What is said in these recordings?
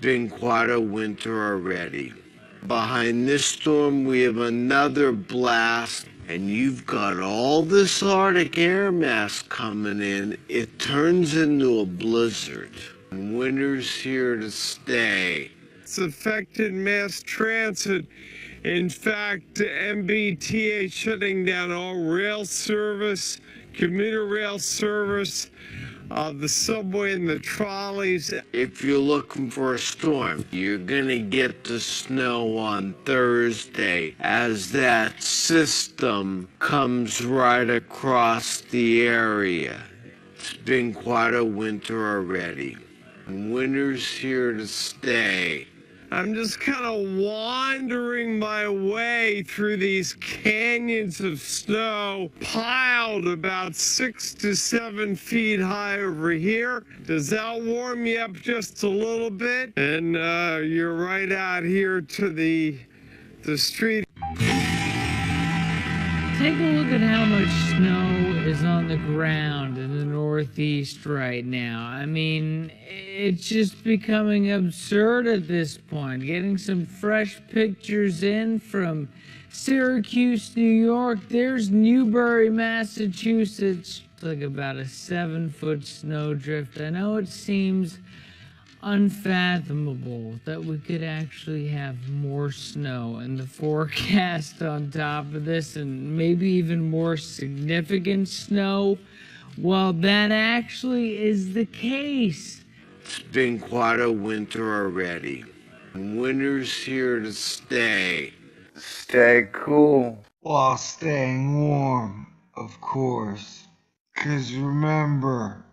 been quite a winter already. Behind this storm we have another blast, and you've got all this Arctic air mass coming in. It turns into a blizzard. Winter's here to stay. It's affected mass transit. In fact, MBTA shutting down all rail service, commuter rail service, the subway and the trolleys. If you're looking for a storm, you're gonna get the snow on Thursday as that system comes right across the area. It's been quite a winter already. Winter's here to stay. I'm just kind of wandering my way through these canyons of snow piled about 6 to 7 feet high over here. Does that warm you up just a little bit? And you're right out here to the street. Take a look at how much snow is on the ground in the Northeast right now. I mean, it's just becoming absurd at this point. Getting some fresh pictures in from Syracuse, New York. There's Newbury, Massachusetts. It's like about a 7-foot snowdrift. I know it seems unfathomable that we could actually have more snow in the forecast on top of this, and maybe even more significant snow. Well, that actually is the case. It's been quite a winter already. Winter's here to stay. Stay cool while staying warm, of course. 'Cause remember,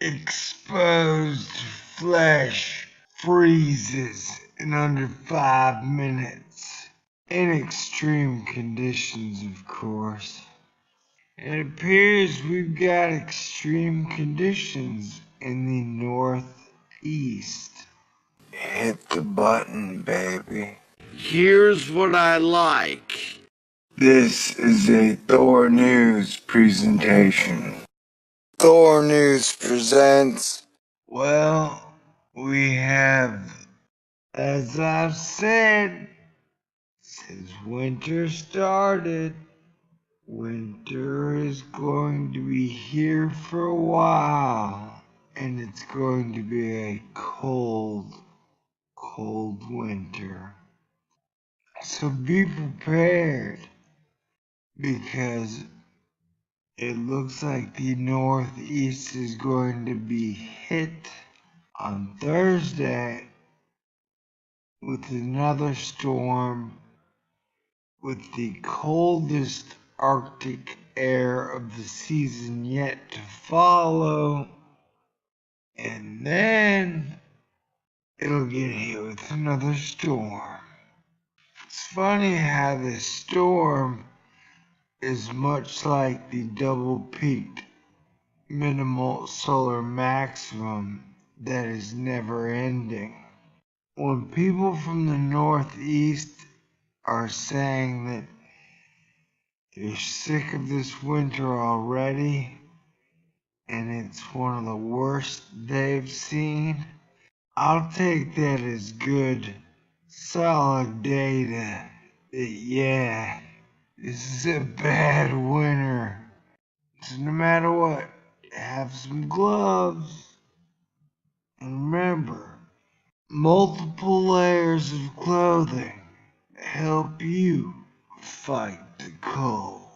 exposed flesh freezes in under 5 minutes. In extreme conditions, of course. It appears we've got extreme conditions in the Northeast. Hit the button, baby. Here's what I like. This is a Thor News presentation. Thor News presents. Well, we have, as I've said, since winter started, winter is going to be here for a while, and it's going to be a cold, cold winter. So be prepared, because it looks like the Northeast is going to be hit on Thursday with another storm with the coldest Arctic air of the season yet to follow, and then it'll get hit with another storm. It's funny how this storm is much like the double-peaked minimal solar maximum that is never ending. When people from the Northeast are saying that they're sick of this winter already and it's one of the worst they've seen, I'll take that as good, solid data that, yeah, this is a bad winter. So no matter what, have some gloves. And remember, multiple layers of clothing help you fight the cold.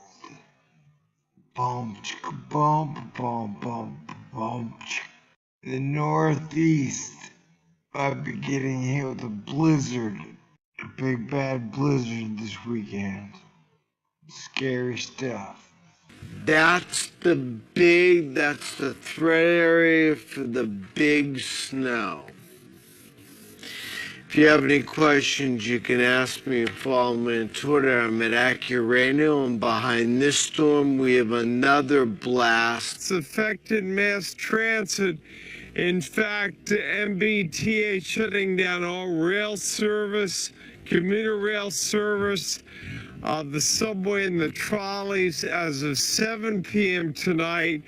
Bum chicka bum bum bum bum. The Northeast might be getting hit with a blizzard, a big bad blizzard this weekend. Scary stuff. That's the threat area for the big snow. If you have any questions, you can ask me or follow me on Twitter. I'm at AccuRadio, and behind this storm, we have another blast. It's affected mass transit. In fact, MBTA shutting down all rail service, commuter rail service, the subway and the trolleys as of 7 p.m. tonight,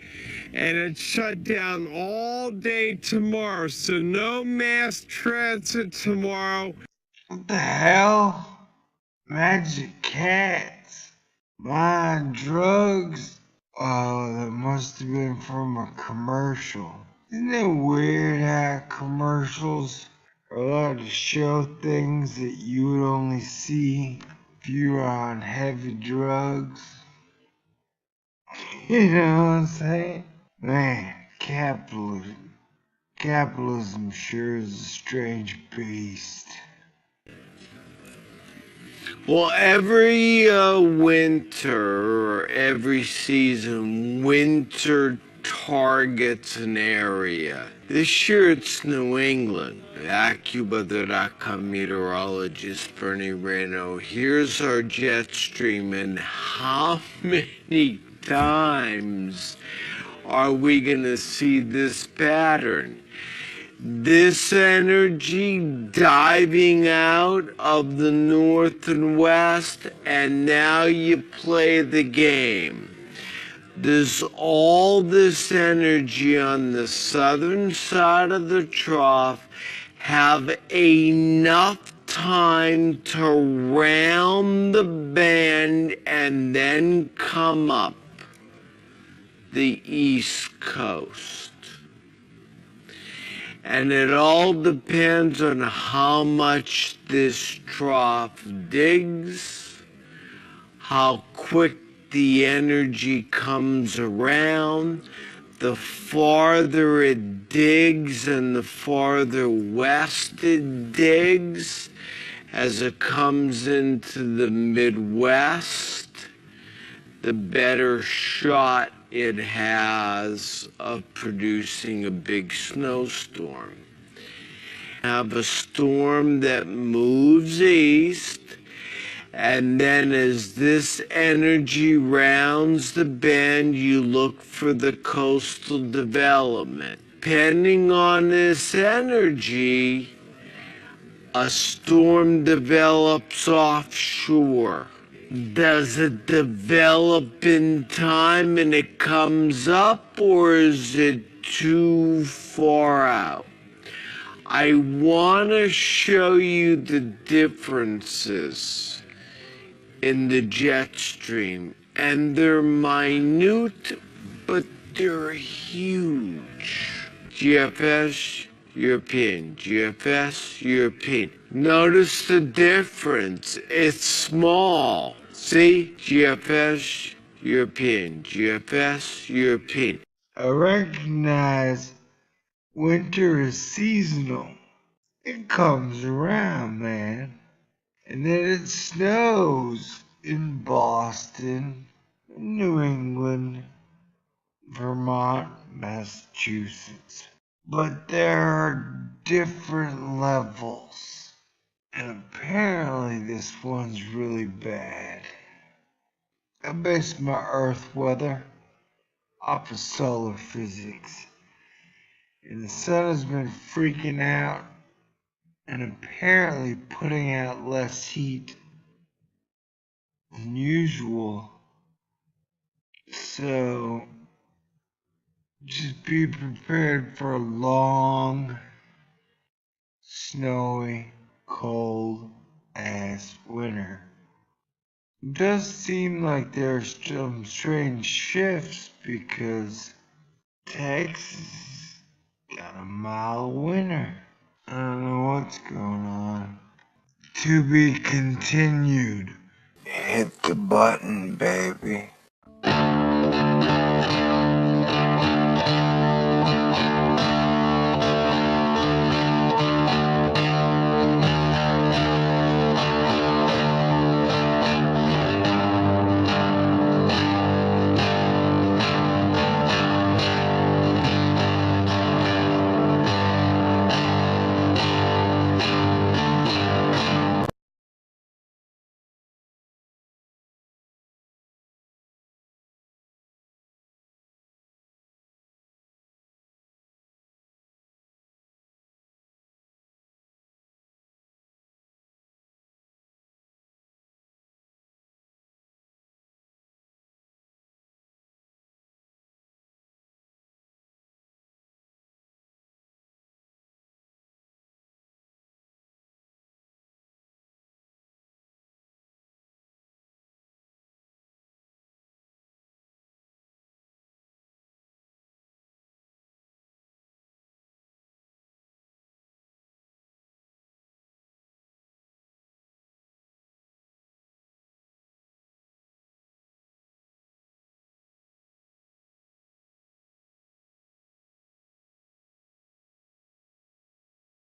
and it's shut down all day tomorrow, so no mass transit tomorrow. What the hell? Magic cats. Buying drugs? Oh, that must have been from a commercial. Isn't it weird how commercials are allowed to show things that you would only see if you were on heavy drugs? You know what I'm saying? Man, capitalism. Capitalism sure is a strange beast. Well, every winter or every season, winter targets an area. This year it's New England. AccuWeather.com meteorologist Bernie Reno. Here's our jet stream, and how many times are we going to see this pattern? This energy diving out of the north and west, and now you play the game. There's all this energy on the southern side of the trough have enough time to round the bend and then come up the east coast. And it all depends on how much this trough digs, how quick the energy comes around. The farther it digs and the farther west it digs, as it comes into the Midwest, the better shot it has of producing a big snowstorm. Have a storm that moves east, and then as this energy rounds the bend, you look for the coastal development. Depending on this energy, a storm develops offshore. Does it develop in time and it comes up, or is it too far out? I want to show you the differences in the jet stream, and they're minute, but they're huge. GFS, European, GFS, European. Notice the difference. It's small. See? GFS, European, GFS, European. I recognize winter is seasonal. It comes around, man. And then it snows in Boston, New England, Vermont, Massachusetts. But there are different levels. And apparently this one's really bad. I base my Earth weather off of solar physics. And the sun has been freaking out and apparently putting out less heat than usual. So just be prepared for a long, snowy, cold ass winter. It does seem like there's some strange shifts because Texas got a mild winter. I don't know what's going on. To be continued. Hit the button, baby.